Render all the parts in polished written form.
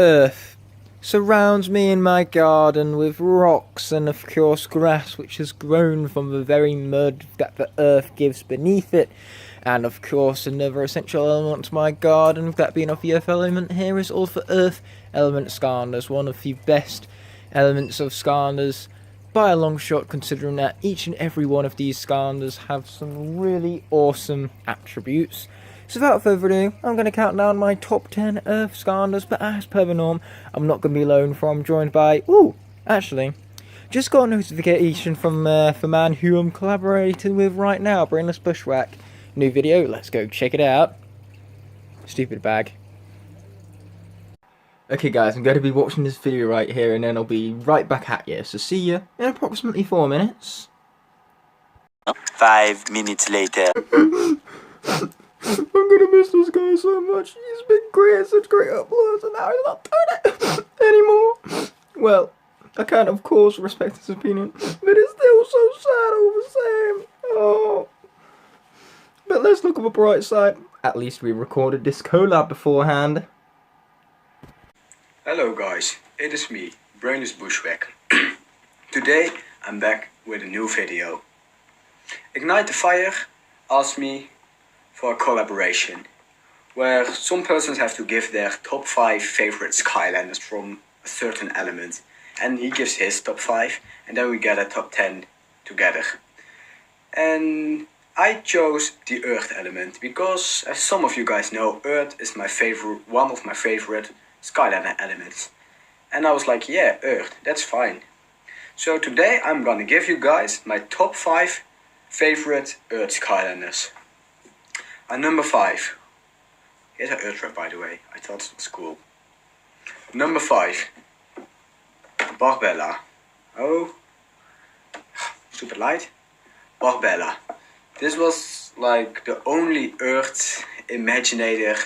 earth surrounds me in my garden with rocks and of course grass which has grown from the very mud that the earth gives beneath it. And of course another essential element to my garden, that being of the earth element here, is all the earth element Skylanders, one of the best elements of Skylanders by a long shot, considering that each and every one of these Skylanders have some really awesome attributes. So without further ado, I'm going to count down my top 10 Earth Skylanders, but as per the norm, I'm not going to be alone, for I'm joined by, just got a notification from the man who I'm collaborating with right now, Brainless Bushwhack. New video, let's go check it out. Stupid bag. Okay guys, I'm going to be watching this video right here and then I'll be right back at you, so see you in approximately 4 minutes. 5 minutes later. I'm gonna miss this guy so much. He's been great, such great uploads, and now he's not doing it anymore. Well, I can of course respect his opinion, but it's still so sad all the same. Oh. But let's look at the bright side. At least we recorded this collab beforehand. Hello guys, it is me, Brainless Bushwhack. Today I'm back with a new video. Ignite the Fire asked me for a collaboration, where some persons have to give their top 5 favorite Skylanders from a certain element, and he gives his top 5, and then we get a top 10 together. And I chose the Earth element because, as some of you guys know, Earth is one of my favorite Skylander elements. And I was like, yeah, Earth, that's fine. So today I'm gonna give you guys my top 5 favorite Earth Skylanders. Number 5. Here's an Earth rep, by the way. I thought it was cool. Number 5. Barbella. Oh. Stupid light. Barbella. This was like the only Earth Imaginator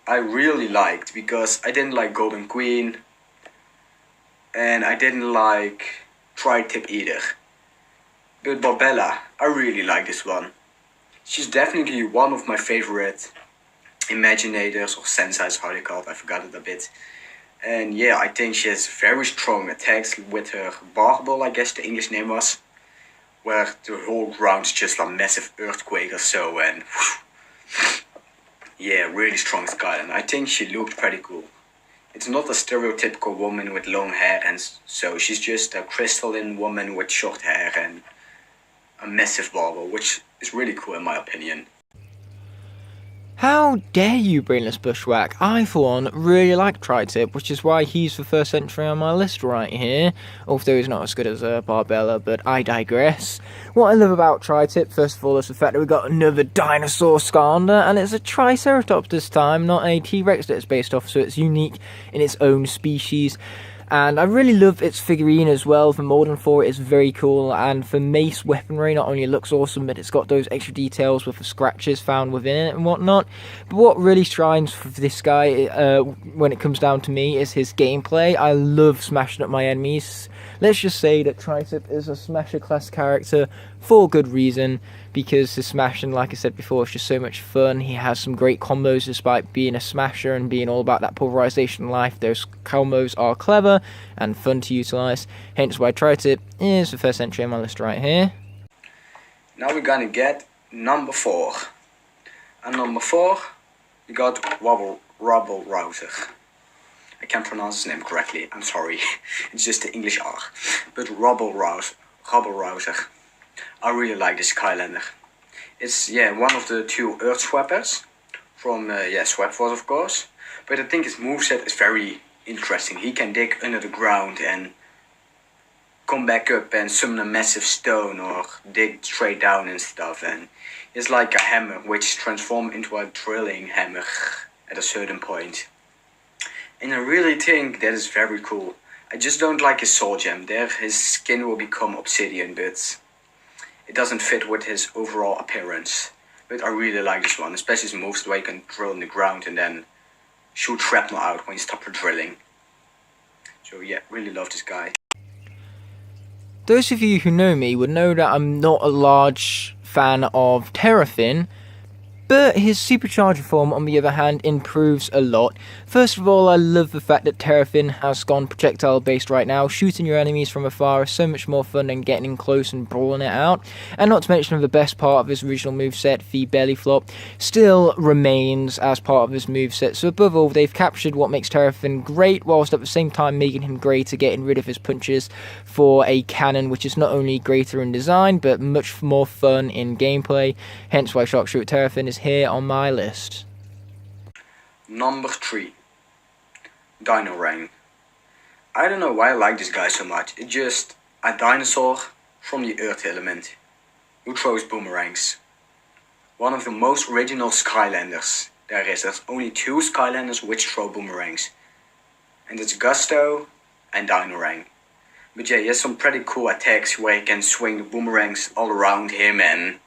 I really liked, because I didn't like Golden Queen. And I didn't like Tri-Tip either. But Barbella, I really like this one. She's definitely one of my favorite Imaginators, or Senseis, how they call it, I forgot it a bit. And yeah, I think she has very strong attacks with her Barbel, I guess the English name was. Where the whole ground's just a massive earthquake or so, and whew, yeah, really strong Skylander. I think she looked pretty cool. It's not a stereotypical woman with long hair, and so she's just a crystalline woman with short hair and a massive barbel, which is really cool in my opinion. How dare you, Brainless Bushwhack? I, for one, really like Tri-Tip, which is why he's the first entry on my list right here, although he's not as good as Barbella, but I digress. What I love about Tri-Tip, first of all, is the fact that we've got another dinosaur Skylander, and it's a Triceratops this time, not a T-Rex that it's based off, so it's unique in its own species. And I really love its figurine as well. The molding for it is very cool, and for mace weaponry, not only it looks awesome, but it's got those extra details with the scratches found within it and whatnot. But what really shines for this guy, when it comes down to me, is his gameplay. I love smashing up my enemies. Let's just say that Tri-Tip is a Smasher class character for good reason, because his smashing, like I said before, is just so much fun. He has some great combos despite being a Smasher and being all about that pulverization life. Those combos are clever and fun to utilize, hence why Tri-Tip is the first entry on my list right here. Now we're gonna get number 4. And number 4, we got Rubble Rouser. I can't pronounce his name correctly, I'm sorry. It's just the English R. But Rubble Rouser. I really like this Skylander. It's, yeah, one of the 2 Earth Swappers from, Swap Force of course. But I think his moveset is very interesting. He can dig under the ground and come back up and summon a massive stone, or dig straight down and stuff. And it's like a hammer, which transforms into a drilling hammer at a certain point. And I really think that is very cool. I just don't like his soul gem. There his skin will become obsidian, but it doesn't fit with his overall appearance. But I really like this one, especially his moves, the way you can drill in the ground and then shoot shrapnel out when you stop your drilling. So yeah, really love this guy. Those of you who know me would know that I'm not a large fan of Terrafin, But his supercharger form, on the other hand, improves a lot. First of all, I love the fact that Terrafin has gone projectile based right now. Shooting your enemies from afar is so much more fun than getting in close and brawling it out. And not to mention the best part of his original moveset, the belly flop, still remains as part of his moveset. So above all, they've captured what makes Terrafin great, whilst at the same time making him greater, getting rid of his punches for a cannon, which is not only greater in design, but much more fun in gameplay. Hence why Sharkshooter Terrafin is here on my list. Number 3. Dino Rain. I don't know why I like this guy so much. It's just a dinosaur from the Earth element who throws boomerangs. One of the most original Skylanders there is. There's only 2 Skylanders which throw boomerangs. And it's Gusto and Dino Rain. But yeah, he has some pretty cool attacks where he can swing the boomerangs all around him, and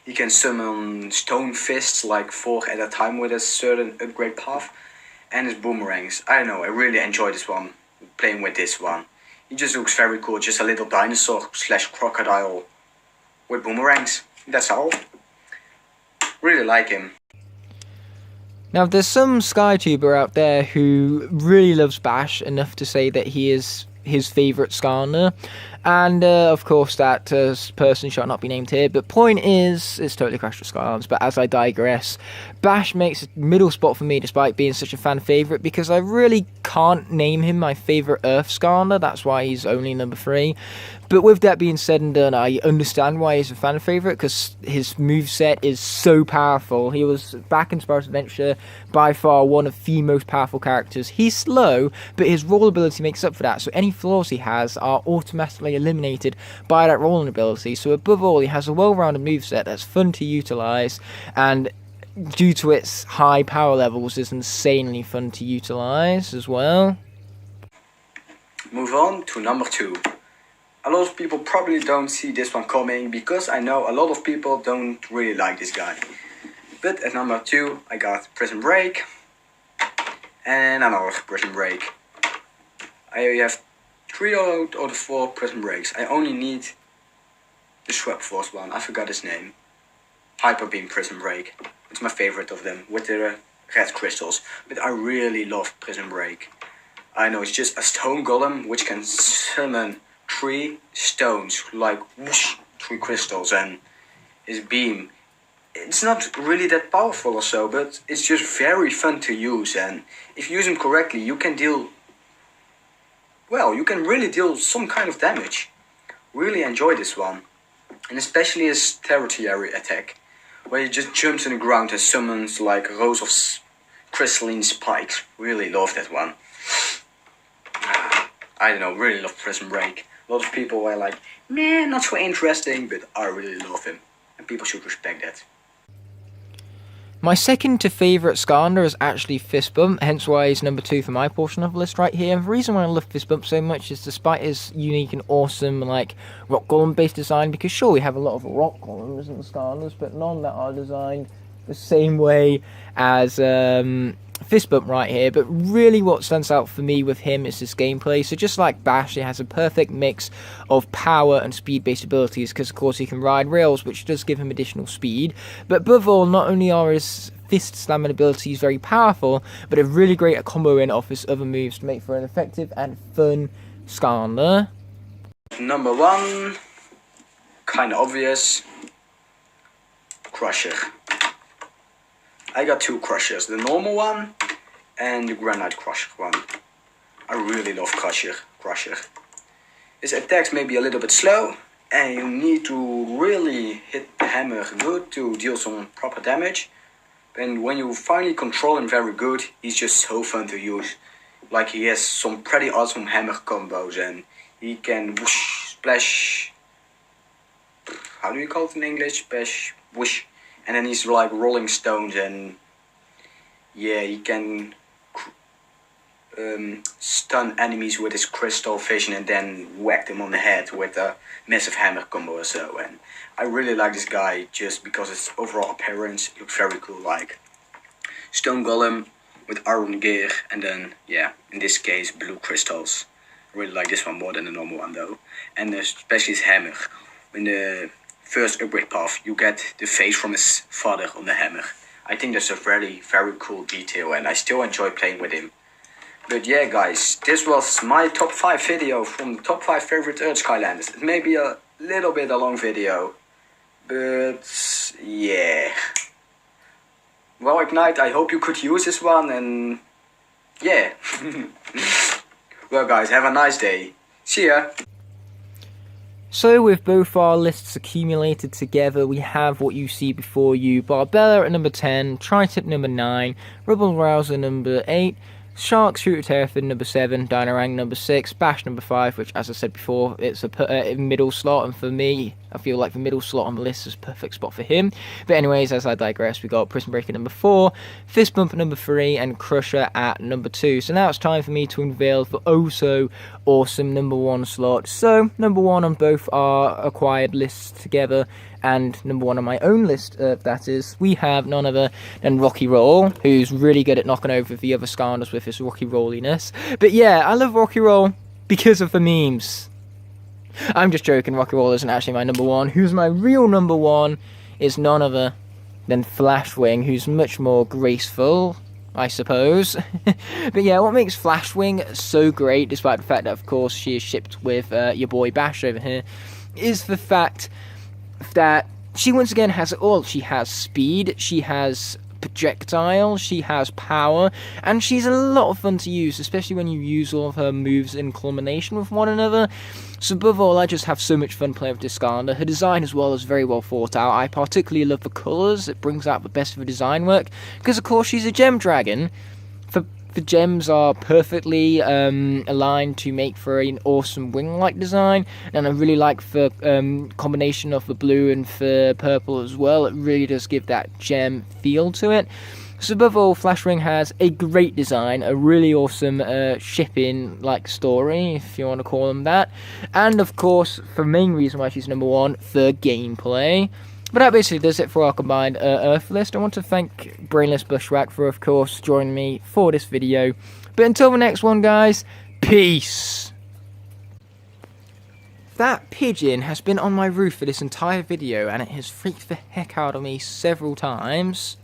he can summon stone fists like 4 at a time with a certain upgrade path. And his boomerangs. I don't know, I really enjoy this one, playing with this one. He just looks very cool, just a little dinosaur slash crocodile with boomerangs. That's all. Really like him. Now, there's some SkyTuber out there who really loves Bash enough to say that he is his favourite Skarner, and of course that person shall not be named here, but point is, it's totally crashed with Skylanders, but as I digress, Bash makes a middle spot for me despite being such a fan favourite, because I really can't name him my favourite Earth Skarner, that's why he's only number 3. But with that being said and done, I understand why he's a fan favourite, because his moveset is so powerful. He was, back in Spyro's Adventure, by far one of the most powerful characters. He's slow, but his roll ability makes up for that, so any flaws he has are automatically eliminated by that rolling ability. So above all, he has a well-rounded moveset that's fun to utilise, and due to its high power levels, is insanely fun to utilise as well. Move on to number 2. A lot of people probably don't see this one coming, because I know a lot of people don't really like this guy. But at number 2, I got Prison Break and another Prison Break. I have 3 out of the 4 Prison Breaks. I only need the Swap Force one. I forgot his name. Hyper Beam Prison Break. It's my favorite of them, with the red crystals. But I really love Prison Break. I know, it's just a stone golem which can summon 3 stones, like whoosh, 3 crystals, and his beam. It's not really that powerful or so, but it's just very fun to use, and if you use him correctly, you can deal, well, you can really deal some kind of damage. Really enjoy this one, and especially his territory attack, where he just jumps in the ground and summons like rows of crystalline spikes. Really love that one. I don't know, really love Prison Break. A lot of people were like, man, not so interesting, but I really love him, and people should respect that. My second to favourite Skarner is actually Fist Bump, hence why he's number 2 for my portion of the list right here. And the reason why I love Fist Bump so much is despite his unique and awesome, like, rock golem based design, because sure, we have a lot of rock golems in the Skarners, but none that are designed the same way as Fist Bump right here. But really what stands out for me with him is his gameplay. So just like Bash, he has a perfect mix of power and speed based abilities, because of course he can ride rails, which does give him additional speed. But above all, not only are his fist slamming abilities very powerful, but a really great combo in off his other moves to make for an effective and fun Skarner. Number 1, kinda obvious, Crusher. I got 2 Crushers, the normal one and the Granite Crusher one. I really love Crusher. His attacks may be a little bit slow, and you need to really hit the hammer good to deal some proper damage. And when you finally control him very good, he's just so fun to use. Like, he has some pretty awesome hammer combos, and he can whoosh, splash, how do you call it in English? Splash, whoosh. And then he's like rolling stones, and yeah, he can stun enemies with his crystal vision and then whack them on the head with a massive hammer combo or so. And I really like this guy just because his overall appearance looks very cool, like stone golem with iron gear, and then yeah, in this case blue crystals. I really like this one more than the normal one though, and especially his hammer. When the first upgrade path, you get the face from his father on the hammer. I think that's a very, very cool detail, and I still enjoy playing with him. But yeah, guys, this was my top 5 video from the top 5 favorite Earth Skylanders. It may be a little bit a long video, but yeah. Well, Ignite, I hope you could use this one, and yeah. Well, guys, have a nice day. See ya. So with both our lists accumulated together, we have what you see before you: Barbella at number 10, Tri-Tip number 9, Rubble Rouser number 8, Shark Shooter Terrafin number 7, Dynarang number 6, Bash number 5, which, as I said before, it's a middle slot, and for me, I feel like the middle slot on the list is a perfect spot for him. But anyways, as I digress, we got Prison Breaker number 4, Fist Bump number 3, and Crusher at number 2. So now it's time for me to unveil the oh-so-awesome number 1 slot. So, number 1 on both our acquired lists together, and number 1 on my own list, that is, we have none other than Rocky Roll, who's really good at knocking over the other Skylanders with his Rocky Rolliness. But yeah, I love Rocky Roll because of the memes. I'm just joking, Rocky Roll isn't actually my number 1. Who's my real number 1 is none other than Flashwing, who's much more graceful, I suppose. But yeah, what makes Flashwing so great, despite the fact that, of course, she is shipped with your boy Bash over here, is the fact that she once again has it all. She has speed, she has projectile, she has power, and she's a lot of fun to use, especially when you use all of her moves in combination with one another. So above all, I just have so much fun playing with this Skylander. Her design as well is very well thought out. I particularly love the colours. It brings out the best of her design work, because of course she's a gem dragon. The gems are perfectly aligned to make for an awesome wing-like design, and I really like the combination of the blue and the purple as well. It really does give that gem feel to it. So above all, Flashwing has a great design, a really awesome shipping-like story, if you want to call them that, and of course, the main reason why she's number 1, the gameplay. But that basically does it for our combined Earth list. I want to thank Brainless Bushwhack for, of course, joining me for this video. But until the next one, guys, peace! That pigeon has been on my roof for this entire video, and it has freaked the heck out of me several times.